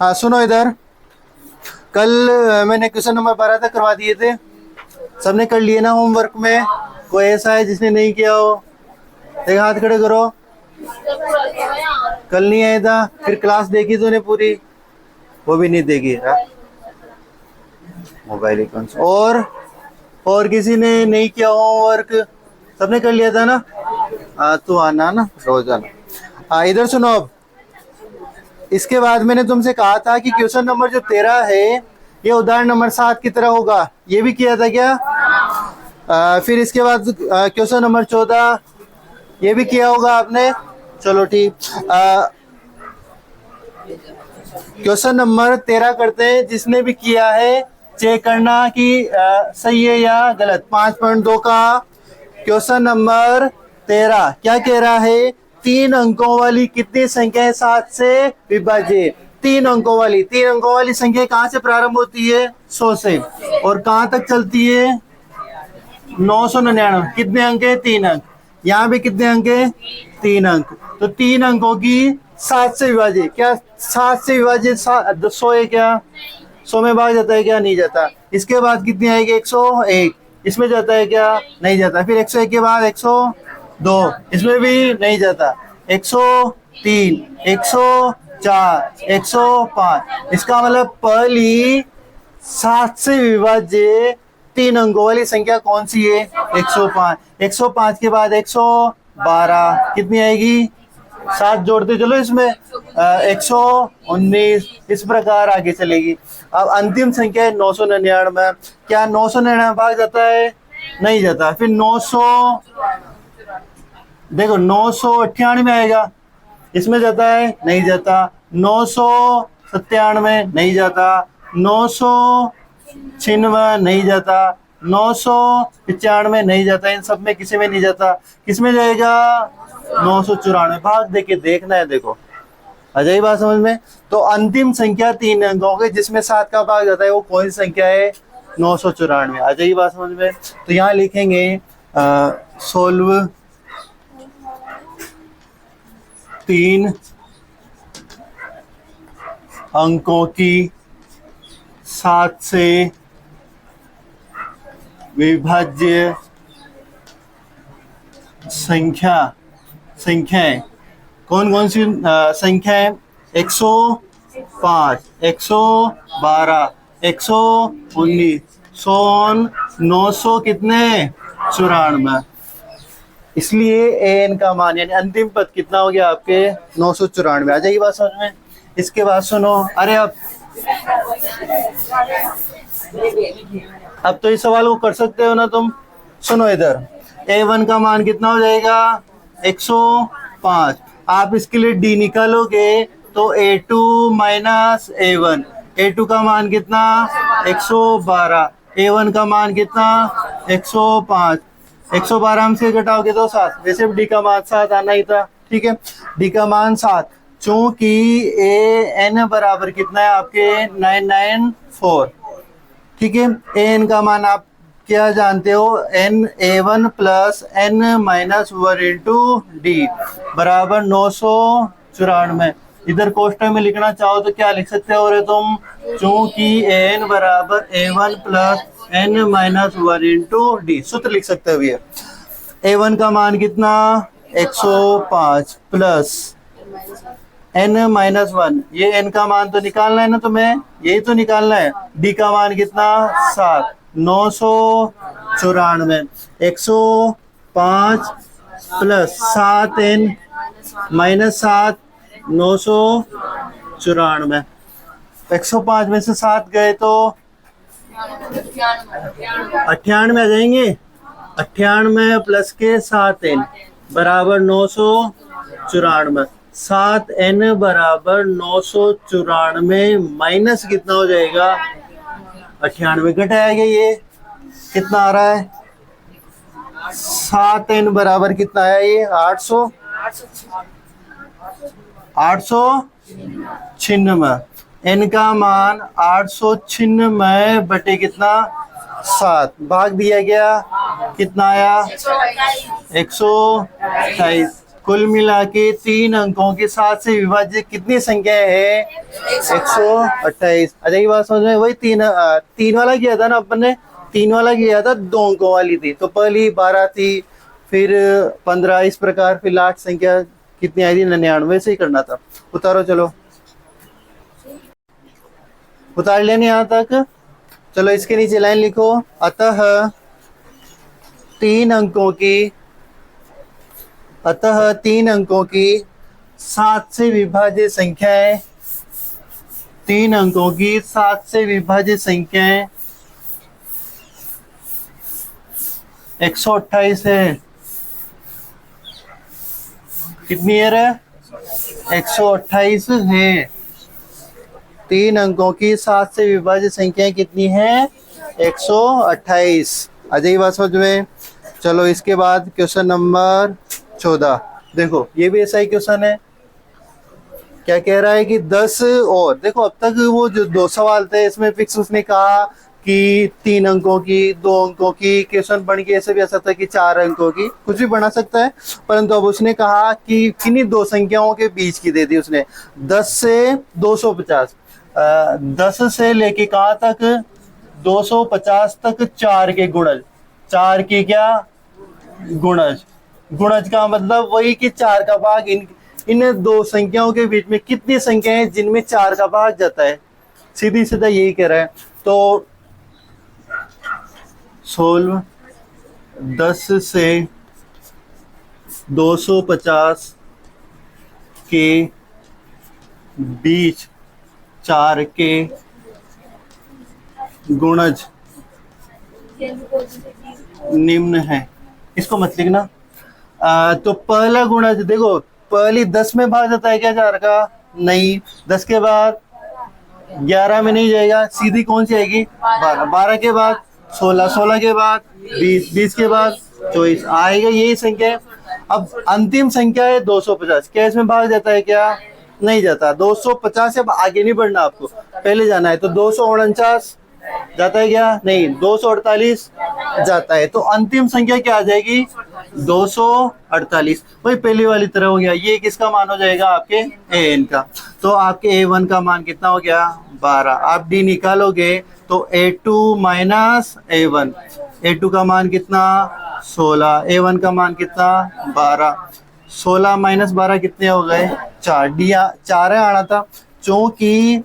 हाँ सुनो इधर, कल मैंने क्वेश्चन नंबर 12 तक करवा दिए थे, सबने कर लिए ना होमवर्क में? कोई ऐसा है जिसने नहीं किया हो? एक हाथ खड़े करो। कल नहीं आया था, फिर क्लास देखी तूने पूरी? वो भी नहीं देखी है। मोबाइल अकाउंट और किसी ने नहीं किया होमवर्क? सबने कर लिया था ना? तो आना ना रोजाना। इधर सुनो अब। इसके बाद मैंने तुमसे कहा था कि क्वेश्चन नंबर जो 13 है ये उदाहरण नंबर 7 की तरह होगा, ये भी किया था क्या? फिर इसके बाद क्वेश्चन नंबर 14 ये भी किया होगा आपने। चलो ठीक। क्वेश्चन नंबर 13 करते हैं, जिसने भी किया है चेक करना कि सही है या गलत। 5.2 का क्वेश्चन नंबर 13 क्या कह रहा है? 3 अंकों वाली कितनी संख्या है 7 से विभाज्य? 3 अंकों वाली संख्या कहाँ से प्रारंभ होती है? 100 से। और कहाँ तक चलती है? 999। कितने अंक है? 3 अंक। यहाँ भी कितने अंक है? 3 अंक। तो 3 अंकों की 7 से विभाजित, क्या 7 से विभाजित 100 है क्या? 100 में भाग जाता है क्या? नहीं जाता। इसके बाद कितनी आएगी? 101। इसमें जाता है क्या? नहीं जाता। फिर 101 के बाद 102, इसमें भी नहीं जाता। 103, 104, 105। इसका मतलब पहली 7 से विभाज्य 3 अंकों वाली संख्या कौन सी है? 105। 105 के बाद 112, कितनी आएगी? 7 जोड़ते चलो इसमें, 119। इस प्रकार आगे चलेगी। अब अंतिम संख्या है 999। क्या 999 भाग जाता है? नहीं जाता। फिर 900, देखो 998 आएगा, इसमें जाता है? नहीं जाता। 997 नहीं जाता। 996 नहीं जाता। 995 नहीं जाता। इन सब में किसी में नहीं जाता। किसमें जाएगा? 994। भाग देके देखना है। देखो आ जाएगी बात समझ में? तो अंतिम संख्या 3 अंकों की जिसमें 7 का भाग जाता है वो कौन सी संख्या है? 994। आ जाएगी बात समझ में? तो यहाँ लिखेंगे सोल्व 3 अंकों की 7 से विभाज्य संख्याएं कौन कौन सी संख्याएं? 105, 112, 119, 900 कितने? 94। इसलिए एन का मान यानी अंतिम पद कितना हो गया आपके? 994। आ जाएगी बात समझ में? इसके बाद सुनो, अरे अब तो इस सवाल को कर सकते हो ना तुम? सुनो इधर, A1 का मान कितना हो जाएगा? 105। आप इसके लिए D निकालोगे तो A2 माइनस A1। A2 का मान कितना? 112। A1 का मान कितना? 105। 112 हमसे घटाओगे तो 7। वैसे भी D का मान 7 आना ही था, ठीक है। D का मान 7, चूंकि AN बराबर कितना है आपके? 994, ठीक है। एन का मान आप क्या जानते हो? NA1 plus N minus 1 into D बराबर 994। इधर कोष्टक में लिखना चाहो तो क्या लिख सकते हो रे तुम? चूंकि N बराबर A1 plus N minus 1 into D, सूत्र लिख सकते हो ये। A1 का मान कितना? 105 प्लस n माइनस 1, ये n का मान तो निकालना है ना तुम्हें, यही तो निकालना है। d का मान कितना? 7। 994, 105 प्लस 7n माइनस 7, 994। 105 में से 7 गए तो 98 आ जाएंगे। 98 प्लस के 7n बराबर 994। 7n बराबर 994 माइनस कितना हो जाएगा? 98 घटाया गया। ये कितना आ रहा है? 7n बराबर कितना है? ये 896। n का मान 896 बटे कितना? 7। भाग दिया गया, कितना आया? 128। कुल मिला के 3 अंकों के 7 से विभाजित कितनी संख्या है? 128। अच्छा ये बात समझ में, वही तीन वाला किया था ना अपन ने, 3 वाला किया था, 2 अंकों वाली थी, तो पहली 12 थी, फिर 15, इस प्रकार फिर लास्ट संख्या कितनी आई थी? 99 से ही करना था। उतारो, चलो उतार लेने यहाँ तक। चलो इसके नीचे लाइन लिखो, अतः 3 अंकों की 7 से विभाजित संख्याएं, 3 अंकों की 7 से विभाजित संख्याएं 128 है। कितनी है? 128 है। 3 अंकों की 7 से विभाजित संख्याएं कितनी है? 128। आ जाइए बात समझ में। चलो इसके बाद क्वेश्चन नंबर 14, देखो ये भी ऐसा ही क्वेश्चन है। क्या कह रहा है कि 10 और, देखो अब तक वो जो 2 सवाल थे इसमें फिक्स उसने कहा कि 3 अंकों की, 2 अंकों की, क्वेश्चन बन के ऐसे भी आ सकता है कि 4 अंकों की, कुछ भी बना सकता है, परंतु अब उसने कहा कि किन्हीं 2 संख्याओं के बीच की दे दी उसने, 10 से 250। 10 से लेके कहाँ तक? 250 तक 4 के गुणज, 4 की क्या? गुणज। गुणज का मतलब वही कि 4 का भाग, इन 2 संख्याओं के बीच में कितनी संख्या है जिनमें 4 का भाग जाता है? सीधी सीधा यही कह रहा है। तो सोल्व 10 से 250 के बीच 4 के गुणज निम्न है। इसको मत लिखना। तो पहला गुणज देखो, पहली 10 में भाग जाता है क्या 4 का? नहीं। 10 के बाद 11 में नहीं जाएगा, सीधी कौन सी आएगी? 12। 12 के बाद 16, 16 के बाद 20, 20 के बाद 24 आएगा, यही संख्या है। अब अंतिम संख्या है 250, क्या इसमें भाग जाता है क्या? नहीं जाता। 250 से अब आगे नहीं बढ़ना, आपको पहले जाना है। तो 249 जाता है क्या? नहीं। 248 जाता है। तो अंतिम संख्या क्या आ जाएगी? 248। वही पहली वाली तरह हो गया। ये किसका मान हो जाएगा? आपके an का। तो आपके a1 का मान कितना हो गया? 12। आप d निकालोगे तो a2 माइनस a1, a2 का मान कितना? 16, a1 का मान कितना? 12। 16 माइनस 12 कितने हो गए? 4। डी 4 है आना था, चूंकि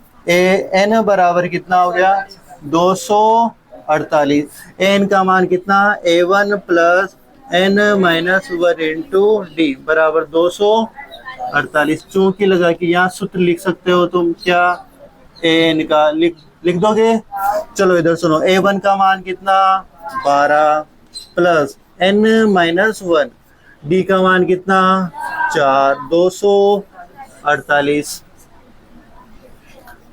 n बराबर कितना हो गया? 248। n का मान कितना? a1 plus n minus 1 into D बराबर 248। चूंकि लगा कि यहाँ सूत्र लिख सकते हो तुम, क्या? an का लिख दोगे। चलो इधर सुनो, a1 का मान कितना? 12 प्लस n माइनस 1, डी का मान कितना? 4। 248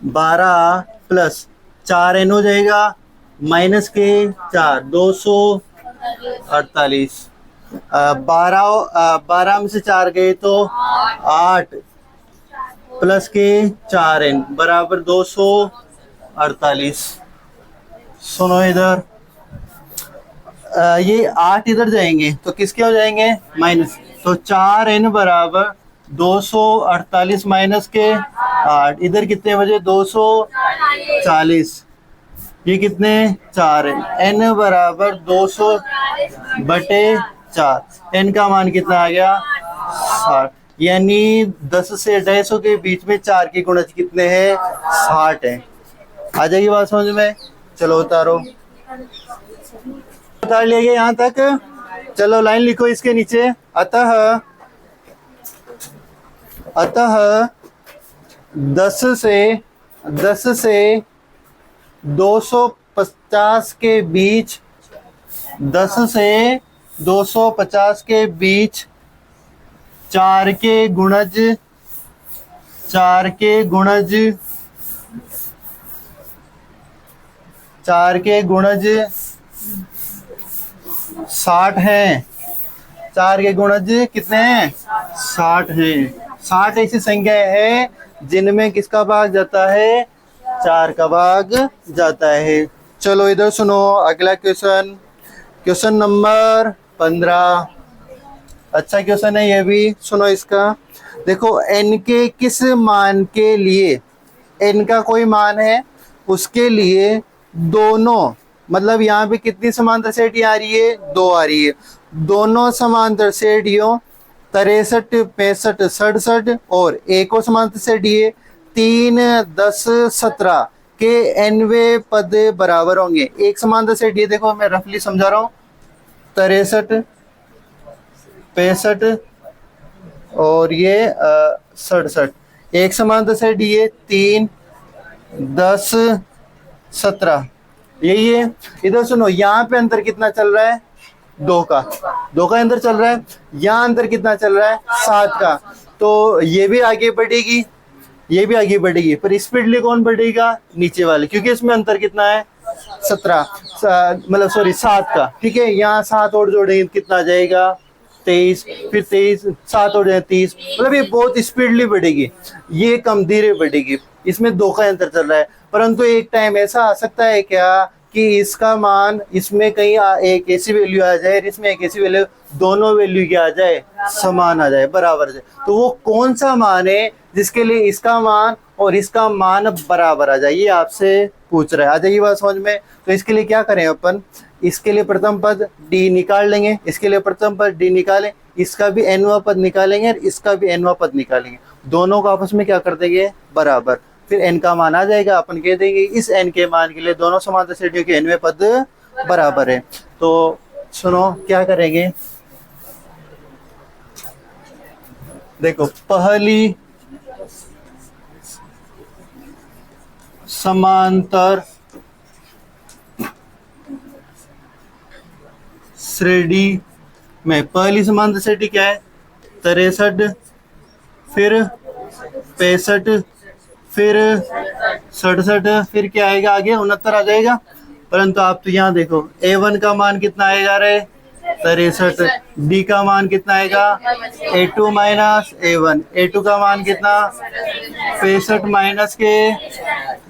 12 प्लस 4n हो जाएगा, माइनस के 4, 248। 12 में से 4 गए तो 8 प्लस के 4n बराबर 248। सुनो इधर, ये 8 इधर जाएंगे तो किसके हो जाएंगे? माइनस। तो 4n बराबर 248 माइनस के 8, इधर कितने बजे? 240। ये कितने? 4 है। n बराबर 200 बटे 4, n का मान कितना आ गया? 60। यानी 10 से 250 के बीच में 4 के गुणज कितने हैं? 60 है। आ जाएगी बात समझ में। चलो उतारो, उतार लिया गया यहाँ तक। चलो लाइन लिखो इसके नीचे, अतः 10 से 250 के बीच, 10 से 250 के बीच 4 के गुणज 60 हैं। 4 के गुणज कितने हैं? 60 हैं। 60 ऐसी संख्या है जिनमें किसका भाग जाता है? 4 का भाग जाता है। चलो इधर सुनो अगला क्वेश्चन, क्वेश्चन नंबर 15। अच्छा क्वेश्चन है ये भी, सुनो इसका। देखो n के किस मान के लिए, n का कोई मान है उसके लिए दोनों, मतलब यहाँ पे कितनी समांतर श्रेणी आ रही है, 2 आ रही है। दोनों समांतर श्रेणियों 63, 65, 67 और एक और समांतर श्रेणी है 3, 10, 17 के nवे पद बराबर होंगे। एक समांतर श्रेणी है, देखो मैं रफली समझा रहा हूँ, 63, 65 और ये 67। एक समांतर श्रेणी है 3, 10, 17, यही है। इधर सुनो, यहाँ पे अंतर कितना चल रहा है, 2 का, 2 का अंतर चल रहा है। यहाँ अंतर कितना चल रहा है, 7 का। तो ये भी आगे बढ़ेगी, ये भी आगे बढ़ेगी, पर स्पीडली कौन बढ़ेगा, नीचे वाले, क्योंकि इसमें अंतर कितना है, 17, मतलब सॉरी 7 का। ठीक है, यहाँ 7 और जोड़ेंगे कितना आ जाएगा, 23, फिर 23, 7 और 30, मतलब ये बहुत स्पीडली बढ़ेगी, ये कम धीरे बढ़ेगी। इसमें 2 का अंतर चल रहा है। परंतु एक टाइम ऐसा आ सकता है क्या कि इसका मान, इसमें कहीं एक ऐसी वैल्यू आ जाए, इसमें एक ऐसी वैल्यू, दोनों वैल्यू क्या आ जाए, समान आ जाए, बराबर आ जाए। तो वो कौन सा मान है जिसके लिए इसका मान और इसका मान बराबर आ जाए, ये आपसे पूछ रहा है। आ जाइए बात समझ में। तो इसके लिए क्या करें अपन, इसके लिए प्रथम पद d निकाल लेंगे, इसके लिए प्रथम पद d निकालें, इसका भी nवा पद निकालेंगे और इसका भी nवा पद निकालेंगे, दोनों को आपस में क्या कर देंगे, बराबर। फिर n का मान आ जाएगा, अपन कह देंगे इस n के मान के लिए दोनों समांतर श्रेणियों के nवे पद बराबर है। तो सुनो क्या करेंगे, देखो पहली समांतर श्रेणी में, पहली समांतर श्रेणी क्या है, 63, फिर 65, फिर 67, फिर क्या आएगा आगे, 69 आ जाएगा। परंतु आप तो यहाँ देखो a1 का मान कितना आएगा रे, 63, d का मान कितना आएगा, a2 माइनस a1, a2 का मान कितना, 65 माइनस के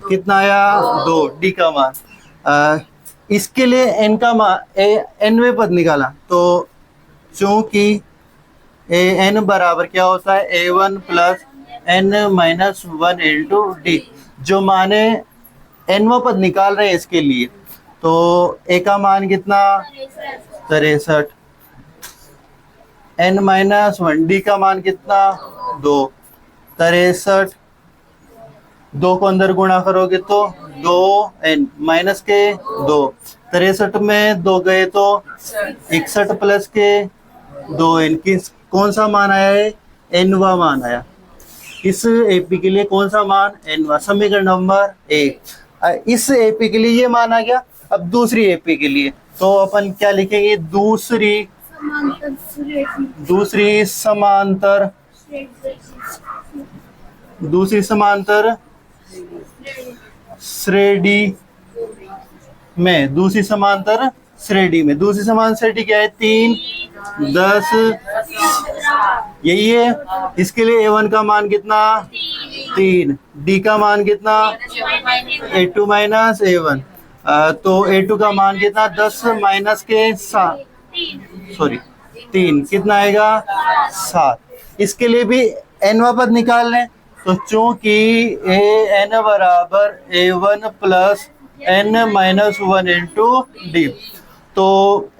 कितना आया, 2, d का मान। इसके लिए n का मान, nवे पद निकाला, तो चूंकि an बराबर क्या होता है, a1 plus n minus 1 into D, जो माने nवा पद निकाल रहे हैं इसके लिए, तो a का मान कितना, 63, n माइनस 1, डी का मान कितना, 2, 63, 2 को अंदर गुणा करोगे तो 2n माइनस के 2, 63 में 2 गए तो 61 प्लस के 2n, किस कौन सा मान आया है, nवा मान आया। इस एपी के लिए कौन सा मान, nवा, समीकरण नंबर 1। इस एपी के लिए ये मान आ गया। अब दूसरी एपी के लिए तो अपन क्या लिखेंगे, दूसरी समांतर श्रेणी में, दूसरी समांतर श्रेणी क्या है, 3, 10, यही है। इसके लिए a1 का मान कितना, 3, d का मान कितना, a2 माइनस a1, तो a2 का मान कितना, 10 माइनस के 7, सॉरी 3, कितना आएगा, 7। इसके लिए भी nवा पद निकाल लें, तो चूंकि a n बराबर a1 plus n minus 1 into D, तो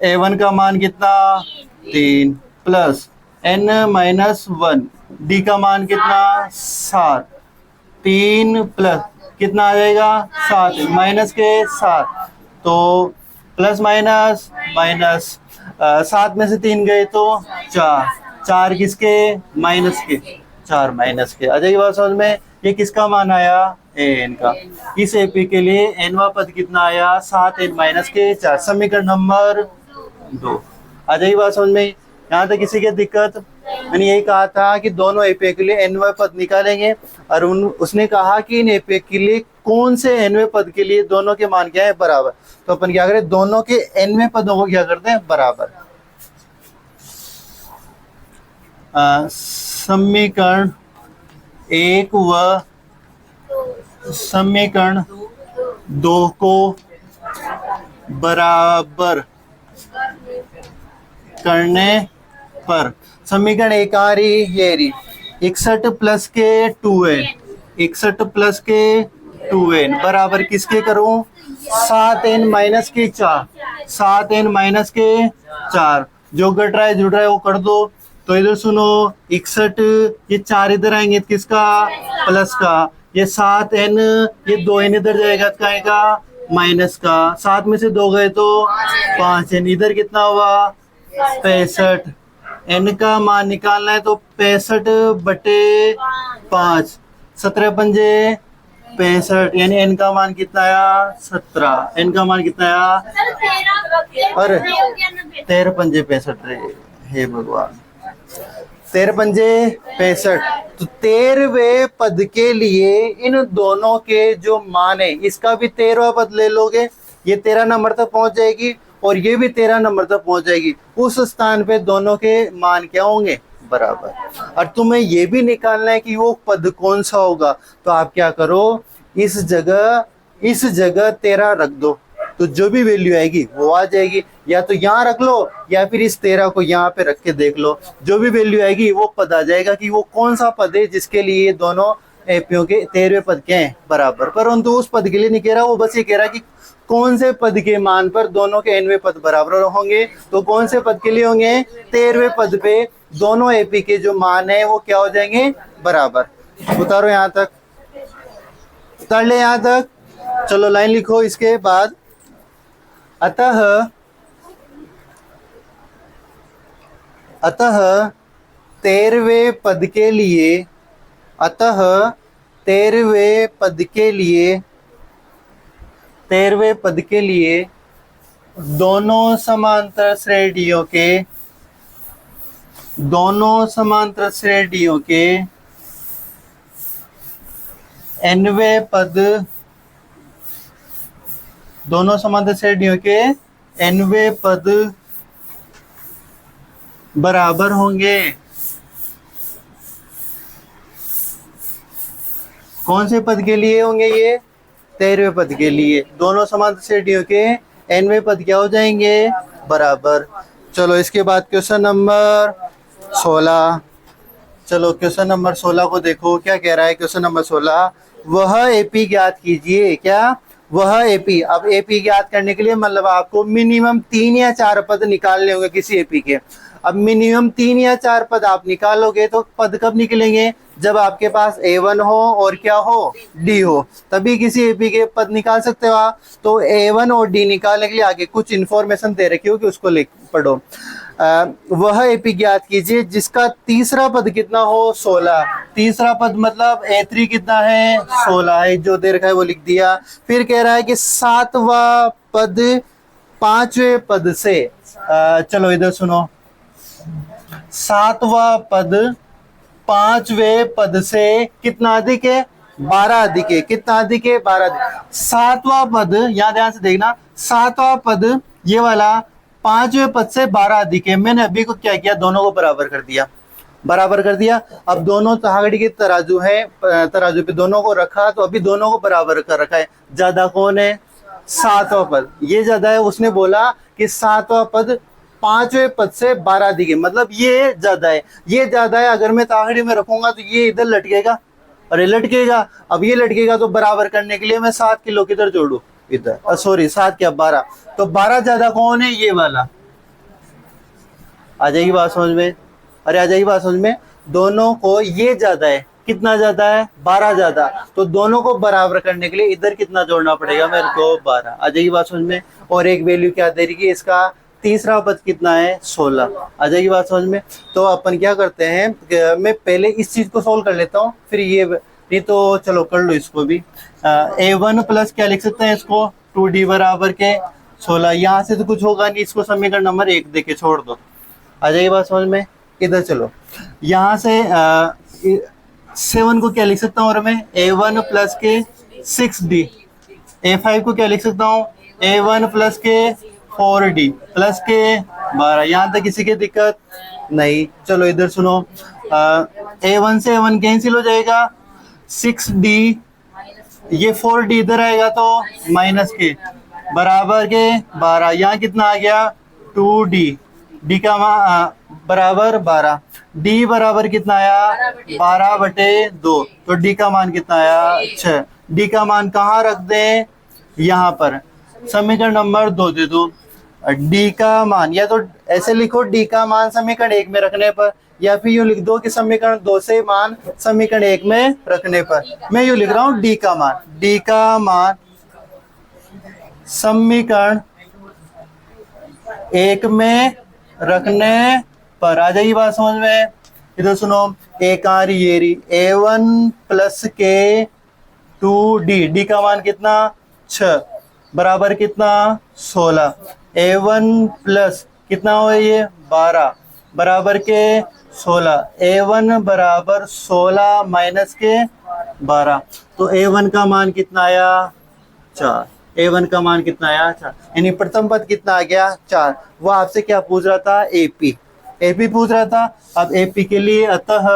a1 का मान कितना, 3 प्लस n माइनस 1, d का मान कितना, 7, 3 प्लस कितना आ जाएगा, 7 माइनस के 7, तो प्लस माइनस माइनस, 7 में से 3 गए तो 4, 4 किसके, माइनस के, 4 माइनस के। आ जाएगी बात समझ में। ये किसका मान आया, an का। इस एपी के लिए nवा पद कितना आया, 7n माइनस के 4, समीकरण नंबर 2। आ जाएगी बात समझ में। यहाँ तक किसी की दिक्कत, मैंने यही कहा था कि दोनों एपी के लिए nवा पद निकालेंगे, और उसने कहा कि इन एपी के लिए कौन से nवे पद के लिए दोनों के मान क्या है, बराबर। तो अपन क्या करें, दोनों के nवे पदों को क्या करते हैं, बराबर। समीकरण 1 व समीकरण 2 को बराबर करने पर समीकरण एक आ रही ये रही 61 प्लस के 2n 61 प्लस के 2n बराबर किसके करूं 7n माइनस के 4 7n माइनस के 4 जो घट रहा है जुड़ रहा है वो कर दो। तो इधर सुनो 61 ये 4 इधर आएंगे तो किसका प्लस का, ये 7n ये 2n इधर जाएगा तो आएगा माइनस का, 7 में से 2 गए तो 5n इधर कितना हुआ 65, n का मान निकालना है तो 65/5 17 पंजे 65 यानी n का मान कितना आया 17, n का मान कितना आया अरे 13 पंजे 65 रे हे भगवान 13 पंजे 65। तो 13वें पद के लिए इन दोनों के जो मान है इसका भी 13वां पद ले लोगे, ये 13 नंबर तक पहुंच जाएगी और ये भी 13 नंबर तक पहुंच जाएगी। उस स्थान पे दोनों के मान क्या होंगे बराबर। और तुम्हें ये भी निकालना है कि वो पद कौन सा होगा, तो आप क्या करो इस जगह 13 रख दो, तो जो भी वैल्यू आएगी वो आ जाएगी। या तो यहाँ रख लो या फिर इस 13 को यहाँ पे रख के देख लो, जो भी वैल्यू आएगी वो पद आ जाएगा कि वो कौन सा पद है जिसके लिए दोनों एपियों के 13वें पद के हैं बराबर। परंतु उस पद के लिए नहीं कह रहा, वो बस ये कह रहा कि कौन से पद के मान पर दोनों के nवें पद बराबर होंगे। तो कौन से पद के लिए होंगे 13वें पद पे दोनों एपी के जो मान है वो क्या हो जाएंगे बराबर। उतारो यहाँ तक, उतार ले यहाँ तक, चलो लाइन लिखो इसके बाद। अतः 13वें पद के लिए, अतः 13वें पद के लिए, 13वें पद के लिए दोनों समांतर श्रेणियों के, दोनों समांतर श्रेणियों के nवें पद, दोनों समांतर श्रेणियों के nवें पद बराबर होंगे। कौन से पद के लिए होंगे ये 13वें पद के लिए दोनों समांतर श्रेणियों के nवें पद क्या हो जाएंगे बराबर। चलो इसके बाद क्वेश्चन नंबर 16, चलो क्वेश्चन नंबर 16 को देखो क्या कह रहा है। क्वेश्चन नंबर 16, वह एपी ज्ञात कीजिए। क्या वह एपी, अब एपी ज्ञात करने के लिए मतलब आपको मिनिमम 3 या 4 पद निकालने होंगे किसी एपी के। अब मिनिमम 3 या 4 पद आप निकालोगे तो पद कब निकलेंगे जब आपके पास A1 हो और क्या हो D हो, तभी किसी एपी के पद निकाल सकते हो आप। तो A1 और D निकालने के लिए आगे कुछ इन्फॉर्मेशन दे रखी हो कि उसको लिख पढ़ो। वह एपी ज्ञात कीजिए जिसका तीसरा पद कितना हो 16, तीसरा पद मतलब A3 कितना है 16 है, जो दे रखा है वो लिख दिया। फिर कह रहा है कि 7वां पद 5वें पद से, चलो इधर सुनो, 7वां पद 5वें पद से कितना अधिक है 12 अधिक है। कितना अधिक है 12 अधिक। 7वां पद यहाँ ध्यान से देखना, 7वां पद ये वाला 5वें पद से 12 अधिक है। मैंने अभी को क्या किया दोनों को बराबर कर दिया, बराबर कर दिया। अब दोनों तहागड़ी के तराजू है, तराजू पे दोनों को रखा तो अभी दोनों को बराबर कर रखा है। ज्यादा कौन है 7वां पद, ये ज्यादा है। उसने बोला कि 7वां पद 5वें पद से 12 अधिक है, मतलब ये ज्यादा है, ये ज्यादा है। अगर मैं ताहड़ी में रखूंगा तो ये इधर लटकेगा, अरे लटकेगा। अब ये लटकेगा तो बराबर करने के लिए मैं 7 किलो किधर जोड़ू इधर, सॉरी 7 क्या 12, तो 12 ज्यादा कौन है ये वाला। आ जाएगी बात समझ में, अरे आ जाएगी बात समझ में। दोनों को ये ज्यादा है, कितना ज्यादा है 12 ज्यादा, तो दोनों को बराबर करने के लिए इधर कितना जोड़ना पड़ेगा मेरे को 12। आ जाएगी बात समझ में। और एक वैल्यू क्या दे रही है इसका तीसरा पद कितना है 16। आ जाएगी बात समझ में। तो अपन क्या करते हैं, मैं पहले इस चीज को सोल्व कर लेता हूँ फिर ये, नहीं तो चलो कर लो इसको भी। A1 प्लस क्या लिख सकते हैं इसको 2D बराबर के 16। यहाँ से तो कुछ होगा नहीं, इसको समीकरण नंबर 1 देके छोड़ दो। आ जाएगी बात समझ में। इधर चलो, यहाँ से 7 को क्या लिख सकता हूँ और मैं A1 प्लस के 6D। A5 को क्या लिख सकता हूँ A1 प्लस के 4D प्लस के 12। यहाँ तक किसी की दिक्कत नहीं। चलो इधर सुनो, A1 से A1 कैंसिल हो जाएगा, 6D ये 4D इधर आएगा तो माइनस के बराबर के 12। यहाँ कितना आ गया 2D, D का बराबर 12, डी बराबर कितना आया 12/2, तो डी का मान कितना आया 6। डी का मान कहाँ रख दें, यहाँ पर समीकरण नंबर 2 दे दो। डी का मान या तो ऐसे लिखो डी का मान समीकरण 1 में रखने पर, या फिर यूं लिख दो कि समीकरण 2 से मान समीकरण 1 में रखने पर। मैं यूं लिख रहा हूं डी का मान समीकरण 1 में रखने पर। आ जाएगी बात समझ में। इधर सुनो, एक आ रही ये रही A1 प्लस के 2D, डी का मान कितना 6 बराबर कितना 16। A1 प्लस कितना हो ये 12 बराबर के 16। A1 बराबर 16 माइनस के 12, तो A1 का मान कितना आया 4। A1 का मान कितना आया 4, यानी प्रथम पद कितना आ गया 4। वो आपसे क्या पूछ रहा था, AP पूछ रहा था। अब AP के लिए अतः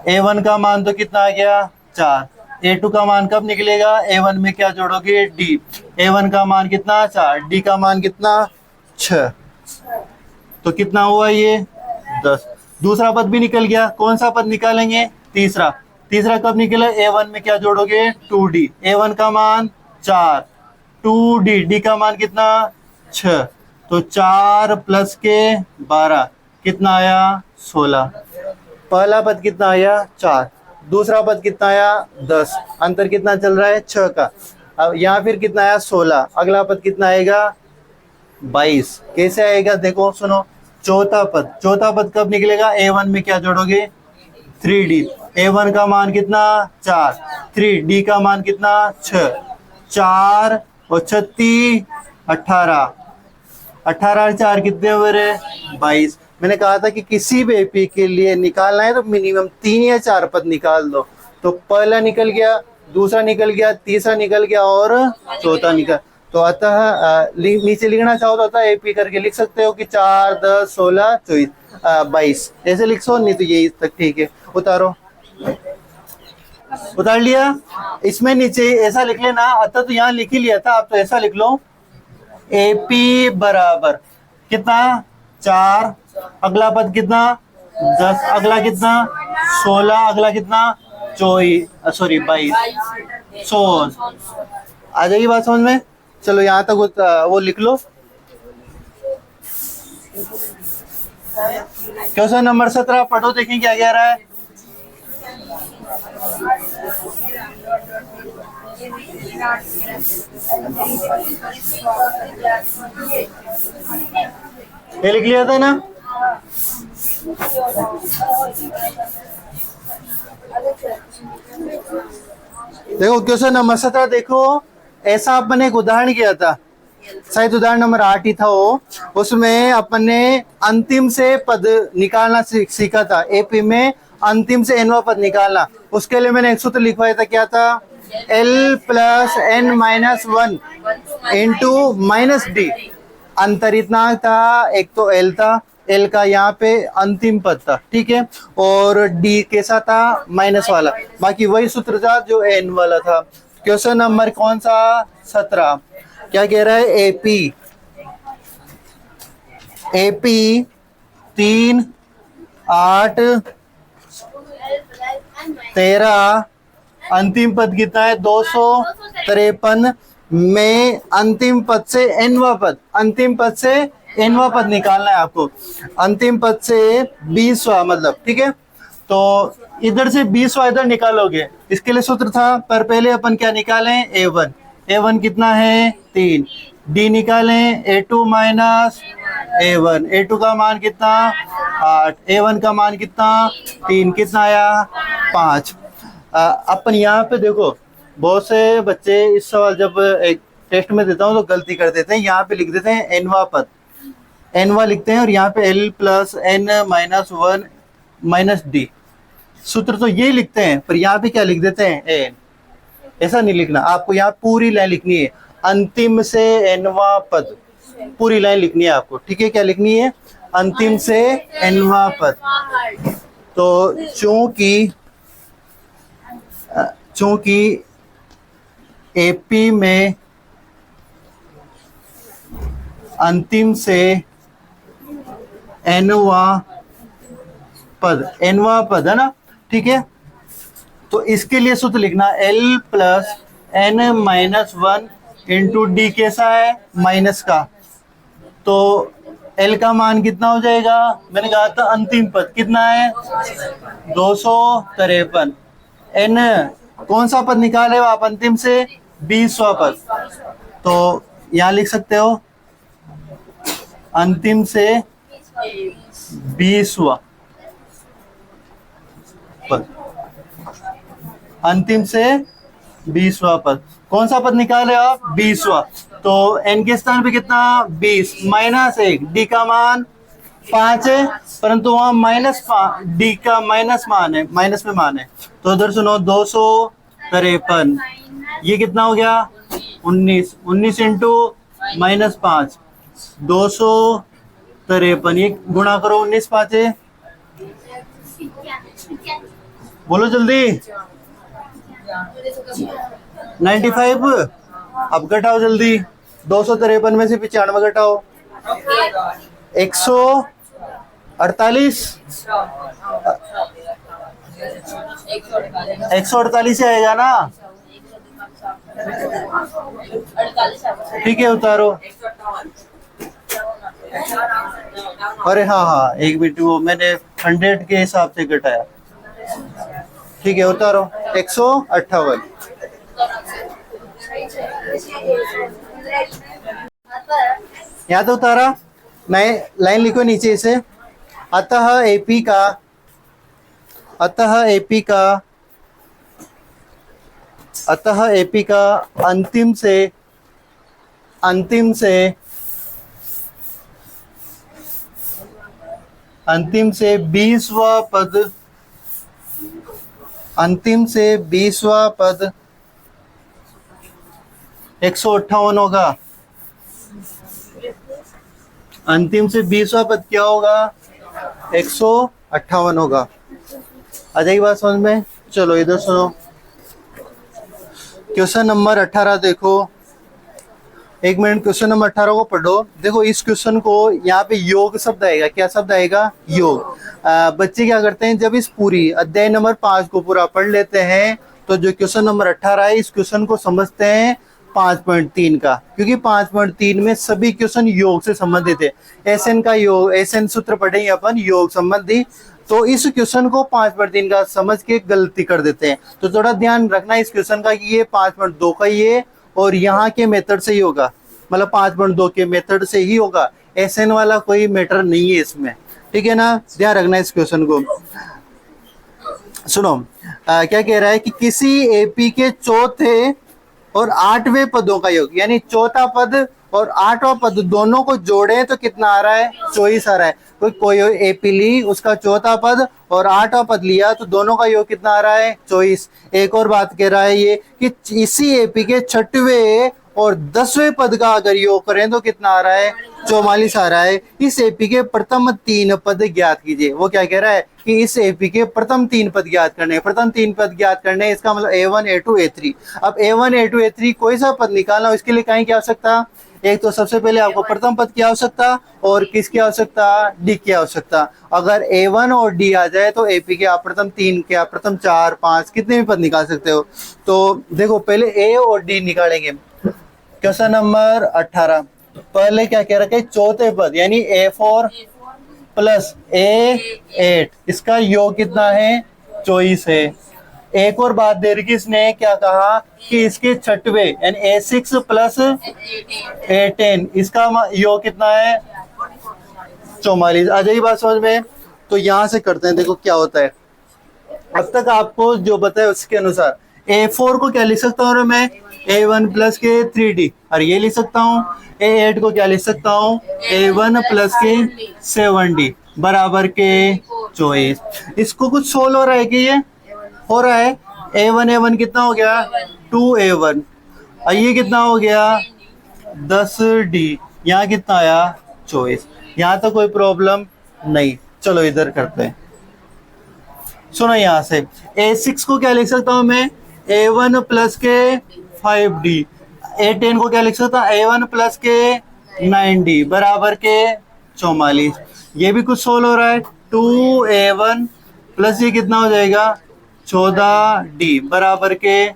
A1 का मान तो कितना आ गया 4, A2 का मान कब निकलेगा, A1 में क्या जोड़ोगे D। A1 का मान कितना 4, D का मान कितना 6, तो कितना हुआ ये 10। दूसरा पद भी निकल गया। कौन सा पद निकालेंगे, तीसरा कब निकला, A1 में क्या जोड़ोगे 2D। A1 का मान 4, 2D, D का मान कितना 6, तो 4 प्लस के 12 कितना आया 16। पहला पद कितना आया 4, दूसरा पद कितना आया 10, अंतर कितना चल रहा है 6 का। अब यहाँ फिर कितना आया 16, अगला पद कितना आएगा 22। कैसे आएगा देखो सुनो, चौथा पद कब निकलेगा, A1 में क्या जोड़ोगे 3D। A1 का मान कितना 4, 3D का मान कितना 6, 4 और 36 18, 18 और 4 कितने हुए रे 22। मैंने कहा था कि किसी भी एपी के लिए निकालना है तो मिनिमम 3 या 4 पद निकाल दो। तो पहला निकल गया, दूसरा निकल गया, तीसरा निकल गया और चौथा निकल। तो अतः नीचे लिखना चाहो तो अतः एपी करके लिख सकते हो कि 4 10 16 24 22 ऐसे लिख सो, नहीं तो यही तक ठीक है। उतारो, उतार लिया। इसमें नीचे ऐसा लिख लेना, अतः तो यहाँ लिख ही लिया था, आप तो ऐसा लिख लो एपी बराबर कितना 4, अगला पद कितना 10, अगला कितना 16, अगला कितना 22। आ जाएगी बात समझ में। चलो यहाँ तक वो लिख लो। क्वेश्चन नंबर 17 पढ़ो, देखें क्या कह रहा है। ये लिख लिया था ना। देखो क्वेश्चन नंबर 17 देखो, ऐसा अपन ने एक उदाहरण किया था, शायद उदाहरण नंबर 8 ही था वो। उसमें अपन ने अंतिम से पद निकालना सीखा था। एपी में अंतिम से nवा पद निकालना, उसके लिए मैंने एक सूत्र लिखवाया था, क्या था L plus n minus 1 into minus D. अंतर इतना था, एक तो L था, L का यहाँ पे अंतिम पद था, ठीक है, और D कैसा था माइनस वाला, बाकी वही सूत्र था जो n वाला था। क्वेश्चन नंबर कौन सा 17, क्या कह रहा है एपी 3 8 13, अंतिम पद कितना है 253 में अंतिम पद से nवा पद, अंतिम पद से nवा पद निकालना है आपको। अंतिम पद से 20वां मतलब, ठीक है, तो इधर से 20वां इधर निकालोगे। इसके लिए सूत्र था, पर पहले अपन क्या निकालें A1 कितना है 3, D निकालें A2 माइनस A1, A2 का मान कितना 8, A1 का मान कितना 3, कितना आया 5। अपन यहाँ पे देखो, बहुत से बच्चे इस सवाल जब एक टेस्ट में देता हूँ तो गलती कर देते हैं, यहाँ पे लिख देते हैं nवा पद, nवा लिखते हैं और यहाँ पे L plus n minus 1 minus D। सूत्र तो ये लिखते हैं, पर यहाँ पे क्या लिख देते हैं n। ऐसा नहीं लिखना, आपको यहाँ पूरी लाइन लिखनी है, अंतिम से nवा पद, पूरी लाइन लिखनी है आपको, ठीक है। क्या लिखनी है, अंतिम से nवा पद। तो चूंकि एपी में अंतिम से एनवा पद है ना, ठीक है। तो इसके लिए सूत्र लिखना L plus N minus 1 into D कैसा है, माइनस का। तो L का मान कितना हो जाएगा, मैंने कहा था अंतिम पद कितना है 253। N कौन सा पद निकाले हो आप अंतिम से, 20वां पद। तो यहां लिख सकते हो अंतिम से 20वां पद, अंतिम से 20वां पद। कौन सा पद निकाले आप, 20वां। तो n के स्थान पे कितना 20 माइनस 1, डी का मान 5 है, परंतु वहां माइनस डी का माइनस मान है, माइनस में मान है। तो उधर सुनो 253, ये कितना हो गया 19 इंटू माइनस 5, 253। ये गुणा करो 19 5, बोलो जल्दी 95। अब घटाओ जल्दी, 253 में से 95 घटाओ, 148, 148 आएगा ना, ठीक है उतारो। अरे हाँ हाँ एक मिनट, वो मैंने 100 के हिसाब से घटाया, ठीक है उतारो 158। यहाँ तो उतारा, नए लाइन लिखो नीचे इसे। अतः एपी का अंतिम से 20वां पद, अंतिम से 20वां पद 158 होगा। अंतिम से 20वां पद क्या होगा, 158 होगा। आ जाएगी बात समझ में। चलो इधर सुनो, क्वेश्चन नंबर 18 देखो, एक मिनट क्वेश्चन नंबर 18 को पढ़ो। देखो इस क्वेश्चन को यहाँ पे योग शब्द आएगा, क्या शब्द आएगा, योग। बच्चे क्या करते हैं, जब इस पूरी अध्याय नंबर 5 को पूरा पढ़ लेते हैं तो जो क्वेश्चन नंबर 18 है इस क्वेश्चन को समझते हैं 5.3 का, क्योंकि 5.3 में सभी क्वेश्चन योग से संबंधित है। एसएन का योग, एसएन सूत्र पढ़ेंगे अपन योग संबंधी, तो इस क्वेश्चन को 5.3 का समझ के गलती कर देते हैं। तो थोड़ा ध्यान रखना इस क्वेश्चन का कि ये 5.2 का ही है और यहाँ के मेथड से ही होगा, मतलब 5.2 के मेथड से ही होगा, एसएन वाला कोई मैटर नहीं है इसमें, ठीक है ना। ध्यान रखना इस क्वेश्चन को। सुनो क्या कह रहा है कि किसी एपी के चौथे और 8वें पदों का योग, यानी चौथा पद और 8वां पद दोनों को जोड़े तो कितना आ रहा है, 24 आ रहा है। कोई एपी ली, उसका चौथा पद और 8वां पद लिया तो दोनों का योग कितना आ रहा है, 24। एक और बात कह रहा है ये कि इसी एपी के 6वें और 10वें पद का अगर योग करें तो कितना आ रहा है, 44 आ रहा है। इस एपी के प्रथम 3 पद ज्ञात कीजिए। वो क्या कह रहा है कि इस एपी के प्रथम 3 पद ज्ञात करने, प्रथम 3 पद ज्ञात करने, इसका मतलब A1 A2 A3। अब A1 A2 A3 कोई सा पद निकालना, इसके लिए कहीं क्या आवश्यकता, एक तो सबसे पहले आपको प्रथम पद की आवश्यकता और किसकी आवश्यकता, डी की आवश्यकता। अगर A1 और डी आ जाए तो एपी के आप प्रथम 3 क्या प्रथम 4 5 कितने भी पद निकाल सकते हो। तो देखो पहले ए और डी निकालेंगे। क्वेश्चन नंबर 18 पहले क्या कह रखा है, चौथे पद यानी A4 प्लस A8, इसका योग कितना है, 24 है। एक और बात दे रखी इसने, क्या कहा कि इसके 6वें यानी A6 प्लस A10, इसका योग कितना है, 44। आ जाइए बात समझ में। तो यहां से करते हैं, देखो क्या होता है। अब तक आपको जो बताया उसके अनुसार A4 को क्या लिख सकता हूँ मैं, A1 प्लस के 3D, और ये लिख सकता हूँ A8 को क्या लिख सकता हूँ, A1 प्लस के 7D बराबर के 24। इसको कुछ सोल्व हो रहा है कि ये हो रहा है। A1 कितना हो गया, 2A1, और ये कितना हो गया 10D, यहाँ कितना आया 24। यहाँ तो कोई प्रॉब्लम नहीं। चलो इधर करते हैं। सुनो यहाँ से A6 को क्या लिख सकता हूँ मैं, A1 प्लस के 5D। A10 को क्या लिख सकता हूँ, A1 प्लस के 9D बराबर के 44। ये भी कुछ सोल्व हो रहा है, 2A1 प्लस ये कितना हो जाएगा 14D बराबर के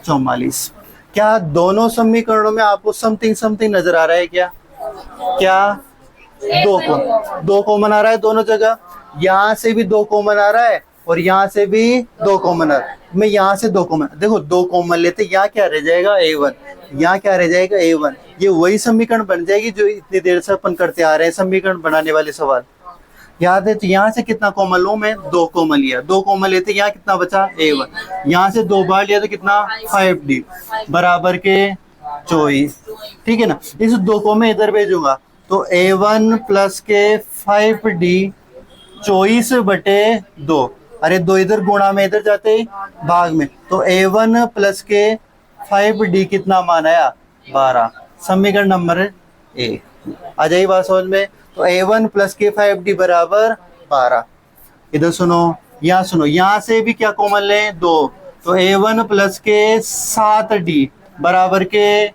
44। क्या दोनों समीकरणों में आपको समथिंग समथिंग नजर आ रहा है क्या? क्या दो कॉमन आ रहा है दोनों जगह, यहाँ से भी दो कॉमन आ रहा है और यहाँ से भी दो कॉमन आ रहा है। मैं यहाँ से दो कॉमन, देखो दो कॉमन लेते, यहाँ क्या रह जाएगा A1, यहाँ क्या रह जाएगा A1। ये वही समीकरण बन जाएगी जो इतनी देर से अपन करते आ रहे हैं, समीकरण बनाने वाले सवाल याद है। तो यहाँ से कितना कॉमन लूं मैं, दो कॉमन लिया, दो कॉमन लेते यहाँ कितना बचा A1, यहाँ से दो बार लिया तो कितना 5D बराबर के 24। ठीक है ना, इस दो को मैं इधर भेजूंगा तो A1 प्लस के 5D 24/2। अरे दो इधर गुणा में इधर जाते भाग में, तो A1 प्लस के 5D कितना मान आया 12। समीकरण नंबर 1 आ जाएगी बात समझ में। तो A1 प्लस के 5D बराबर 12। इधर सुनो, यहाँ सुनो, यहाँ से भी क्या कॉमन लें, दो, तो A1 प्लस के 7D बराबर के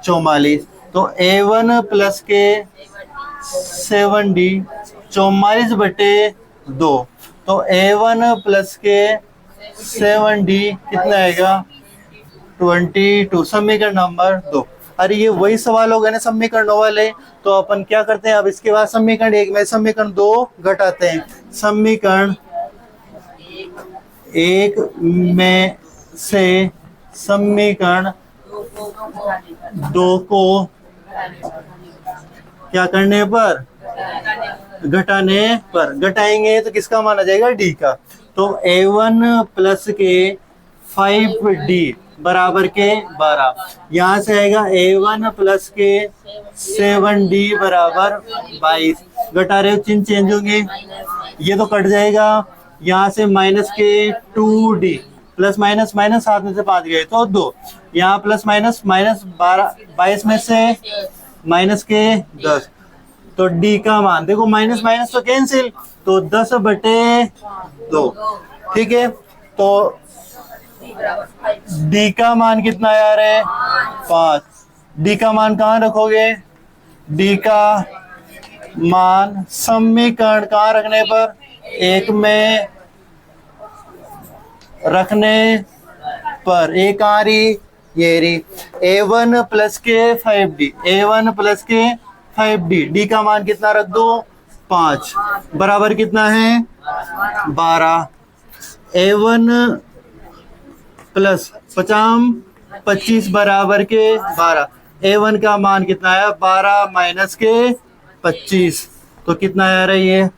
44। तो A1 प्लस के 7D 44/2। तो A1 प्लस के 7D कितना आएगा 22। समीकरण नंबर 2। अरे ये वही सवाल हो गए ना समीकरणों वाले, तो अपन क्या करते हैं अब इसके बाद समीकरण 1 में समीकरण 2 घटाते हैं। समीकरण 1 में से समीकरण 2 को क्या करने पर, घटाने पर, घटाएंगे तो किसका मान आ जाएगा D का। तो A1 प्लस के 5D बराबर के 12। यहाँ से आएगा A1 प्लस के 7D बराबर 22। घटा रहे हो चिन्ह चेंज होंगे, ये तो कट जाएगा। यहाँ से माइनस के 2D प्लस माइनस माइनस 7 में से 5 गए तो 2। यहाँ प्लस माइनस माइनस 12 22 में से माइनस के 10। तो D का मान देखो, माइनस माइनस तो कैंसिल, तो 10/2। ठीक है, तो D का मान कितना आ रहा है 5। D का मान कहाँ रखोगे, D का मान समीकरण कहाँ रखने पर, 1 में रखने पर। एक आ रही ये रही A1 प्लस के 5D, A1 प्लस के 5D, D का मान कितना रख दो 5 बराबर कितना है 12। A1 प्लस 25 बराबर के 12। A1 का मान कितना है 12 माइनस के 25, तो कितना आ रहा है ये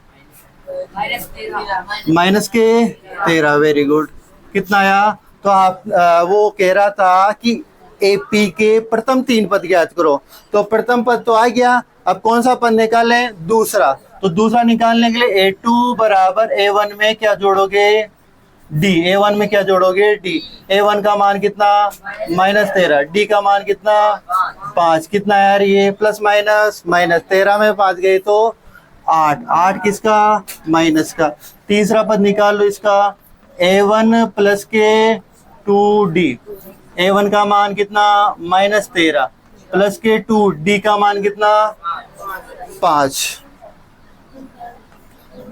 माइनस के 13। Very good. कितना आया, तो आप वो कह रहा था कि AP के प्रथम 3 पद ज्ञात करो, तो प्रथम पद तो आ गया, अब कौन सा पद निकालें, दूसरा। तो दूसरा निकालने के लिए A2 बराबर A1 में क्या जोड़ोगे D, A1 में क्या जोड़ोगे D। A1 का मान कितना -13, D का मान कितना 5, कितना यार ये प्लस माइनस माइनस 13 में 5 गए तो 8, 8 किसका माइनस का। तीसरा पद निकाल लो इसका, A1 प्लस के 2D, A1 का मान कितना -13 प्लस के 2, D का मान कितना 5,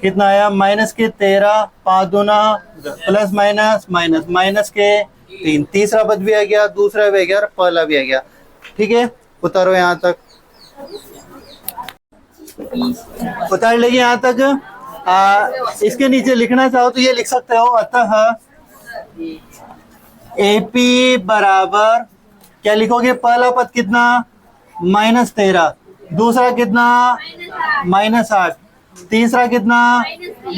कितना आया माइनस के 13, 5 दूना प्लस माइनस माइनस माइनस के 3। तीसरा पद भी आ गया, दूसरा भी आ गया और पहला भी आ गया। ठीक है, उतारो यहाँ तक, उतार लेंगे यहाँ तक। इसके नीचे लिखना चाहो तो ये लिख सकते हो, अतः AP बराबर क्या लिखोगे, पहला पद कितना -13, दूसरा कितना -8, तीसरा कितना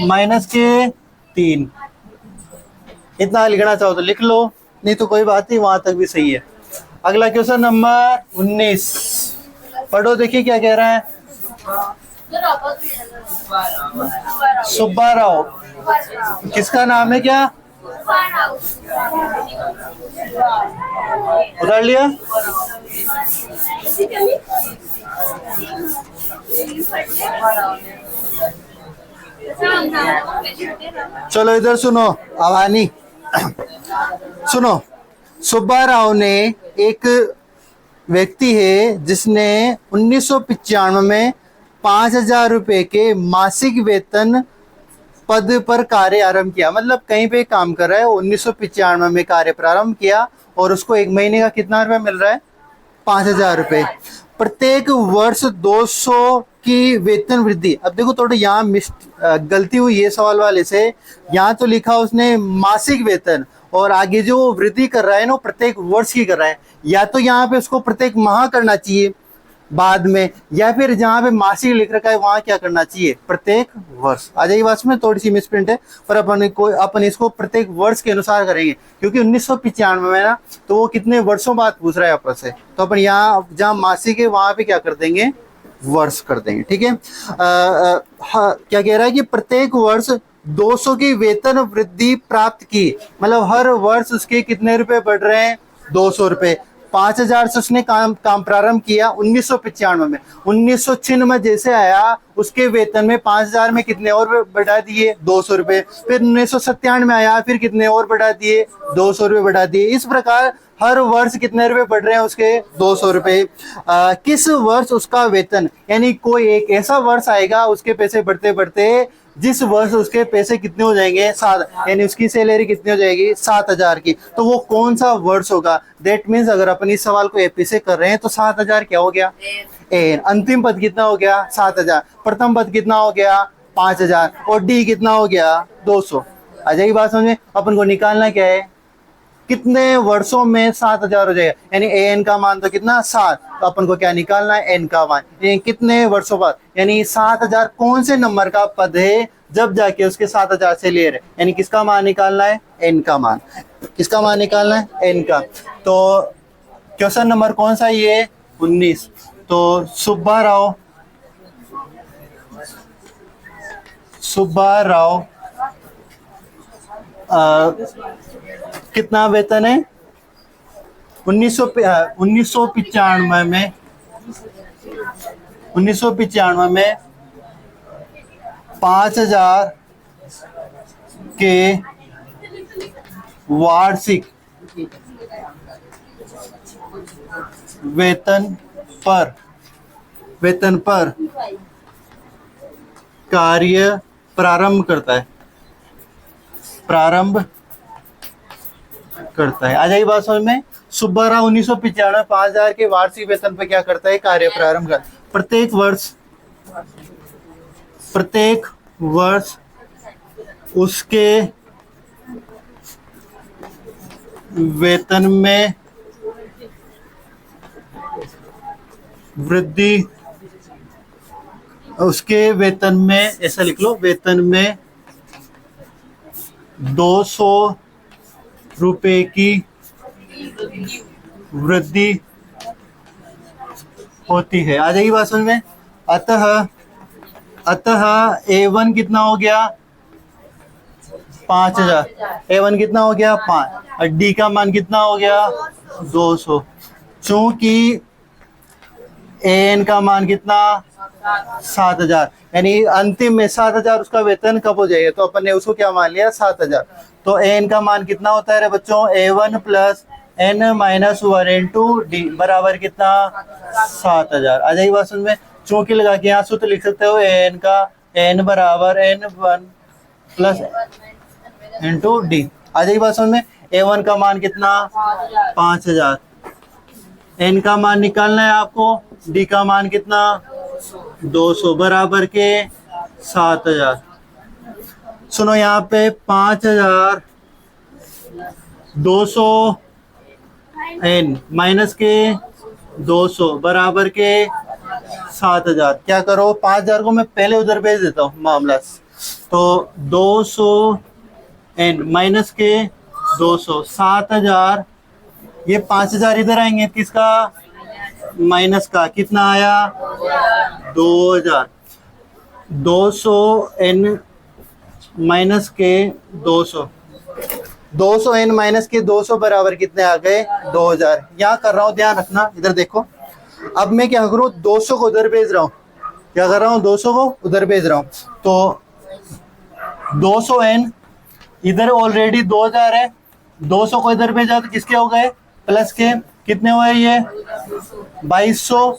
माइनस के 3। इतना लिखना चाहो तो लिख लो, नहीं तो कोई बात नहीं, वहां तक भी सही है। अगला क्वेश्चन नंबर 19 पढ़ो, देखिए क्या कह रहा है। सुब्बा राव, किसका नाम है क्या, उतार लिया। चलो इधर सुनो, आवानी सुनो। सुब्बा राव ने एक व्यक्ति है जिसने 1995 में 5,000 रुपए के मासिक वेतन पद पर कार्य आरंभ किया। मतलब कहीं पे काम कर रहा है, 1995 में कार्य प्रारंभ किया और उसको एक महीने का कितना रुपया मिल रहा है? 5,000 रुपए। प्रत्येक वर्ष 200 की वेतन वृद्धि। अब देखो थोड़ा यहाँ गलती हुई है सवाल वाले से। यहाँ तो लिखा उसने मासिक वेतन और आगे जो वृद्धि कर रहा है ना प्रत्येक वर्ष की कर रहा है। या तो यहाँ पे उसको प्रत्येक माह करना चाहिए बाद में, या फिर जहाँ पे मासिक लिख रखा है वहां क्या करना चाहिए? प्रत्येक वर्ष। आ जाइए बात में, थोड़ी सी मिसप्रिंट है पर अपन इसको प्रत्येक वर्ष के अनुसार करेंगे क्योंकि 1995 में ना तो वो कितने वर्षों बाद पूछ रहा है अपन से, तो अपन यहाँ जहाँ मासिक है वहां पे क्या कर देंगे? वर्ष कर देंगे। ठीक है। क्या कह रहा है कि प्रत्येक वर्ष 200 की वेतन वृद्धि प्राप्त की। मतलब हर वर्ष उसके कितने रुपए बढ़ रहे हैं? 200 रुपए। 5,000 से उसने काम प्रारंभ किया 1995 में। 1996 में जैसे आया उसके वेतन में 5,000 में कितने और बढ़ा दिए? 200 रुपए। फिर 1997 में आया, फिर कितने और बढ़ा दिए? 200 रुपए बढ़ा दिए। इस प्रकार हर वर्ष कितने रुपए बढ़ रहे हैं उसके? 200 रुपए। किस वर्ष उसका वेतन, यानी कोई एक ऐसा वर्ष आएगा उसके पैसे बढ़ते बढ़ते जिस वर्ष उसके पैसे कितने हो जाएंगे? 7, यानी उसकी सैलरी कितनी हो जाएगी? 7,000 की। तो वो कौन सा वर्ष होगा? दैट मीन्स अगर अपन इस सवाल को एपी से कर रहे हैं तो 7,000 क्या हो गया? एन। अंतिम पद कितना हो गया? 7,000। प्रथम पद कितना हो गया? 5,000। और डी कितना हो गया? 200। आ जाएगी बात समझ में? अपन को निकालना क्या है? कितने वर्षों में 7,000 हो जाएगा? यानी एन का मान तो कितना? 7। तो अपन को क्या निकालना है? एन का मान। यानी कितने वर्षों बाद, यानी 7,000 कौन से नंबर का पद है जब जाके उसके 7,000 से ले रहे, यानी किसका मान निकालना है? एन का मान। किसका मान निकालना है? एन का। तो क्वेश्चन नंबर कौन सा ये? 19। तो सुब्बा राव कितना वेतन है? 1995 में 5,000 के वार्षिक वेतन पर कार्य प्रारंभ करता है। आ जाइए बात समझ में? सुब्बा राव 1995 5,000 के वार्षिक वेतन पर क्या करता है? कार्य प्रारंभ करता है। प्रत्येक वर्ष उसके वेतन में वृद्धि, उसके वेतन में, ऐसा लिख लो, वेतन में 200 रुपए की वृद्धि होती है। आ जाएगी बात समझ में? अतः A1 कितना हो गया? 5,000। A1 कितना हो गया? 5। और D का मान कितना हो गया? 200। चूंकि AN का मान कितना? 7,000। यानी अंतिम में 7,000 उसका वेतन कब हो जाएगा? तो अपन ने उसको क्या मान लिया? 7,000। तो AN का मान कितना होता है रे बच्चों? A1 plus N minus 1 into D बराबर कितना? 7,000। आ जाएगी बात समझ में? चूंकि लगा के यहाँ सूत्र लिख सकते हो AN का, N बराबर N1 प्लस इंटू D। आ जाएगी बात समझ में? A1 का मान कितना? 5,000। N का मान निकालना है आपको। D का मान कितना? 200 बराबर के 7,000। सुनो यहाँ पे 5,000 200 N माइनस के 200 बराबर के 7,000। क्या करो? 5,000 को मैं पहले उधर भेज देता हूँ मामला। तो 200 N माइनस के 200 7,000। ये 5,000 इधर आएंगे, किसका? माइनस का। कितना आया? 2,000। 200 N माइनस के 200 N माइनस के 200 बराबर कितने आ गए? 2,000। यहाँ कर रहा हूँ, ध्यान रखना, इधर देखो। अब मैं क्या करूँ? 200 को उधर भेज रहा हूँ। क्या कर रहा हूँ? 200 को उधर भेज रहा हूँ। तो 200 N इधर ऑलरेडी 2,000 है, 200 को इधर भेजा तो किसके हो गए? प्लस के। कितने हुए ये? 2,200।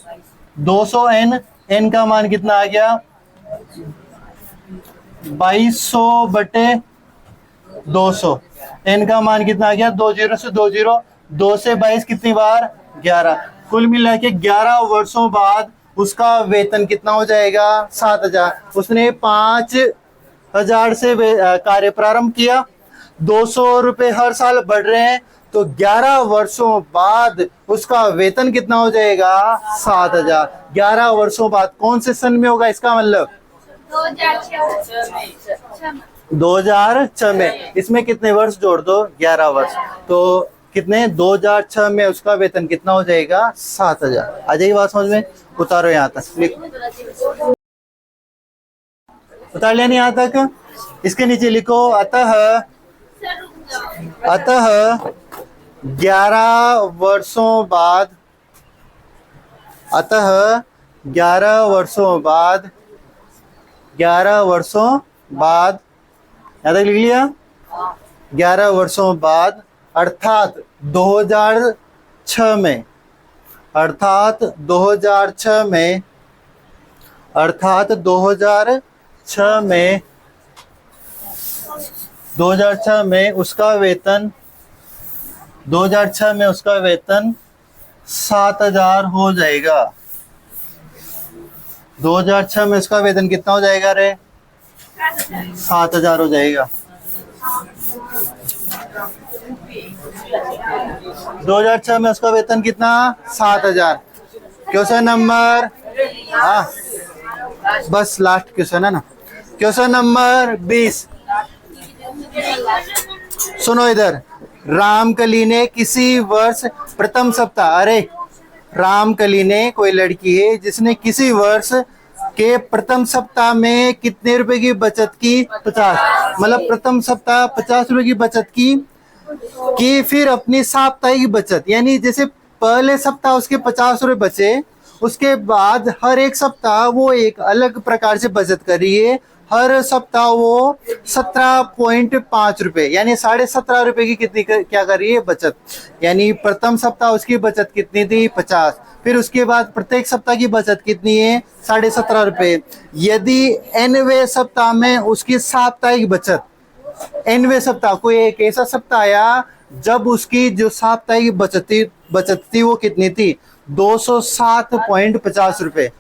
200 N एन का मान कितना आ गया 2200/200। एन का मान कितना आ गया 20 से 20, 2 से 22 कितनी बार 11। कुल मिला के 11 वर्षों बाद उसका वेतन कितना हो जाएगा 7000। उसने 5000 से कार्य प्रारंभ किया, 200 रुपए हर साल बढ़ रहे हैं, तो 11 वर्षों बाद उसका वेतन कितना हो जाएगा 7000। 11 वर्षों बाद कौन से सन में होगा इसका मतलब 2006 में। इसमें कितने वर्ष जोड़ दो 11 वर्ष, तो कितने 2006 में उसका वेतन कितना हो जाएगा 7000। आ जाइए बात समझ में, उतारो यहाँ तक, लिखो उतार लिया नहीं यहाँ तक। इसके नीचे लिखो अतः 11 वर्षों बाद, अतः 11 वर्षों बाद, 11 वर्षों बाद, यहाँ तक लिख लिया। 11 वर्षों बाद अर्थात 2006 में, अर्थात 2006 में, अर्थात 2006 में, 2006 में उसका वेतन, 2006 में उसका वेतन 7000 हो जाएगा। 2006 में उसका वेतन कितना हो जाएगा रे 7000 हो जाएगा। 2006 में उसका वेतन कितना 7000। क्वेश्चन नंबर, हाँ बस लास्ट क्वेश्चन है ना, क्वेश्चन नंबर 20। सुनो इधर, रामकली ने किसी वर्ष प्रथम सप्ताह, अरे रामकली ने कोई लड़की है जिसने किसी वर्ष के प्रथम सप्ताह में कितने रुपए की बचत की 50, मतलब प्रथम सप्ताह 50 रुपए की बचत की फिर अपनी साप्ताहिक बचत, यानी जैसे पहले सप्ताह उसके 50 रुपए बचे, उसके बाद हर एक सप्ताह वो एक अलग प्रकार से बचत कर रही है। हर सप्ताह वो 17.5 रुपए यानी 17.5 रुपए की कितनी क्या कर रही है बचत। यानी प्रथम सप्ताह उसकी बचत कितनी थी 50, फिर उसके बाद प्रत्येक सप्ताह की बचत कितनी है 17.5 रुपए। यदि nवें सप्ताह में उसकी साप्ताहिक बचत, nवें सप्ताह कोई एक ऐसा सप्ताह आया जब उसकी जो साप्ताहिक बचत थी वो कितनी थी 207.50 रुपए।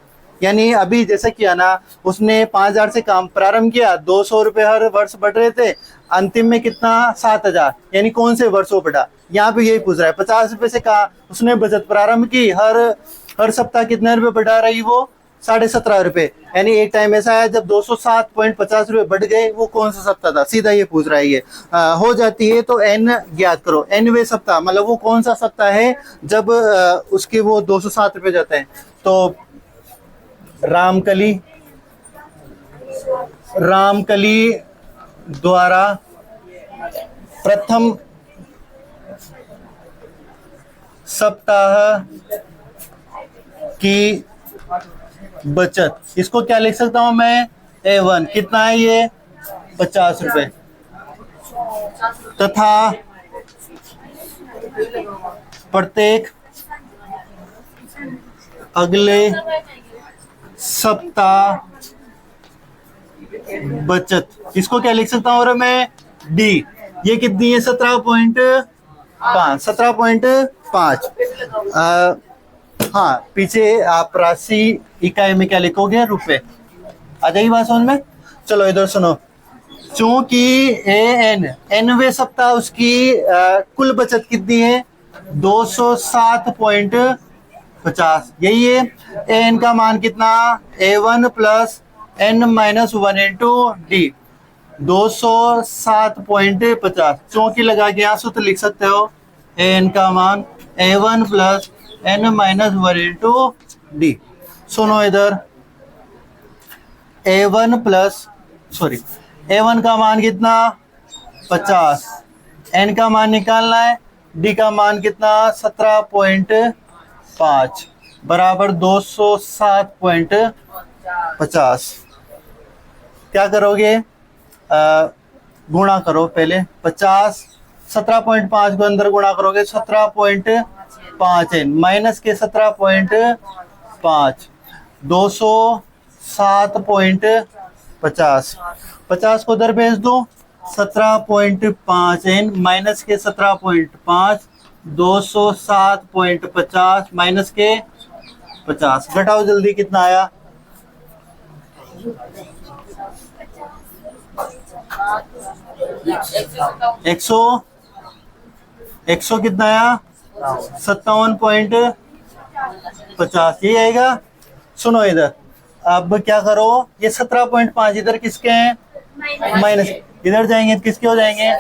यानी अभी जैसे किया ना, उसने 5000 से काम प्रारंभ किया, 200 रुपए हर वर्ष बढ़ रहे थे, अंतिम में कितना 7000, यानी कौन से वर्ष वो बढ़ा, यहाँ पे यही पूछ रहा है। 50 रुपए से कहा उसने बचत प्रारंभ की, हर सप्ताह कितने रुपए बढ़ा रही वो 17.5 रुपए, यानी एक टाइम ऐसा है जब 207.50 रुपए बढ़ गए, वो कौन सा सप्ताह था, सीधा ये पूछ रहा है। ये हो जाती है तो एन ज्ञात करो। nवें सप्ताह मतलब वो कौन सा सप्ताह है जब उसके वो 207 रुपए जाते हैं। तो रामकली द्वारा प्रथम सप्ताह की बचत, इसको क्या लिख सकता हूं मैं A1, कितना है ये 50 रुपए, तथा प्रत्येक अगले सप्ताह बचत, इसको क्या लिख सकता हूं और मैं डी, ये कितनी है 17.5। हाँ पीछे आप राशि इकाई में क्या लिखोगे रुपए। आ जाइए बात समझ में। चलो इधर सुनो, चूंकि nवें सप्ताह उसकी कुल बचत कितनी है 207.50, यही है। एन का मान कितना A1 plus n-1 into D 207.50। चौकी लगा के यहाँ सूत्र लिख सकते हो, एन का मान A1 plus n-1 into D. सुनो इधर, A1 का मान कितना 50, n का मान निकालना है, d का मान कितना 17.5 बराबर 207.50। क्या करोगे गुणा करो पहले, 50 17.5 को अंदर गुणा करोगे 17.5 n माइनस के 17.5 207.50, 50 को उधर भेज दो, 17.5 n माइनस के 17.5, 207.50 माइनस के 50, घटाओ जल्दी, कितना आया? 100 कितना आया? 57.50, ये आएगा। सुनो इधर, अब क्या करो, ये 17.5 इधर किसके हैं? माइनस, इधर जाएंगे तो किसके हो जाएंगे?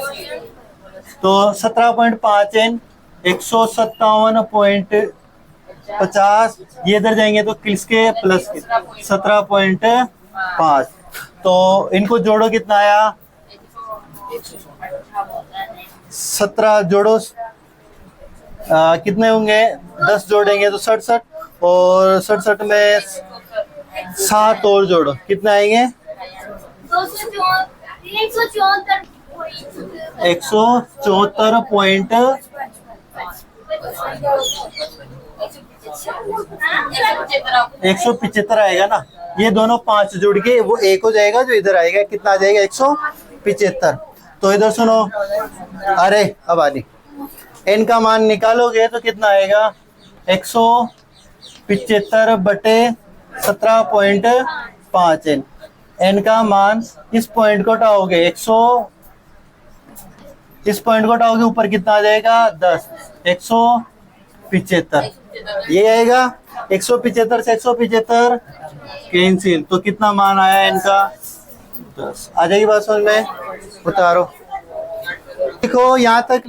तो 17.5 n 157.50, ये इधर जाएंगे तो किसके? प्लस के 17.5। तो इनको जोड़ो, कितना आया? 17 जोड़ो, कितने होंगे? 10 जोड़ेंगे तो 67, और 67 में 7 और जोड़ो, कितने आएंगे? 175 आएगा ना। ये दोनों 5 जुड़ के वो 1 हो जाएगा, जो इधर आएगा कितना आ जाएगा? 175। तो इधर सुनो, अरे अब आनी, n का मान निकालोगे तो कितना आएगा? 175 बटे 17.5 n। n का मान, इस पॉइंट को हटाओगे 100, इस पॉइंट को हटाओगे ऊपर कितना आ जाएगा? 10, 175, ये आएगा। 175 से 175 कैंसिल, तो कितना मान आया इनका? 10। आ जाएगी बात समझ में? उतारो, लिखो, यहाँ तक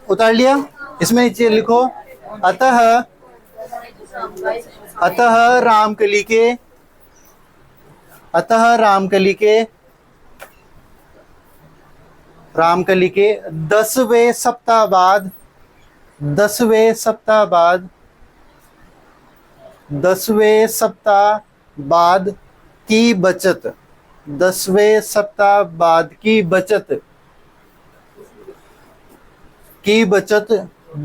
उतार लिया, इसमें नीचे लिखो, अतः रामकली के 10वें सप्ताह बाद की बचत, 10वें सप्ताह बाद की बचत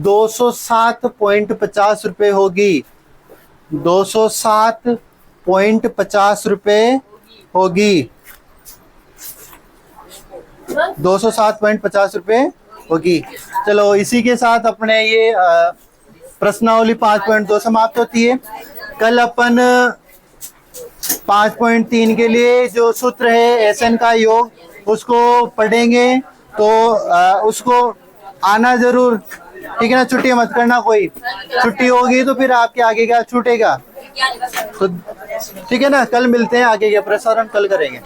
207.50 रुपए होगी। 207.50 रुपए होगी। 207.50 रुपए होगी। चलो, इसी के साथ अपने ये प्रश्नावली 5.2 समाप्त होती है। कल अपन 5.3 के लिए जो सूत्र है SN का योग, उसको पढ़ेंगे, तो उसको आना जरूर, ठीक है ना? छुट्टी मत करना, कोई छुट्टी होगी तो फिर आपके आगे का छूटेगा। तो ठीक है ना, कल मिलते हैं, आगे का प्रसारण कल करेंगे।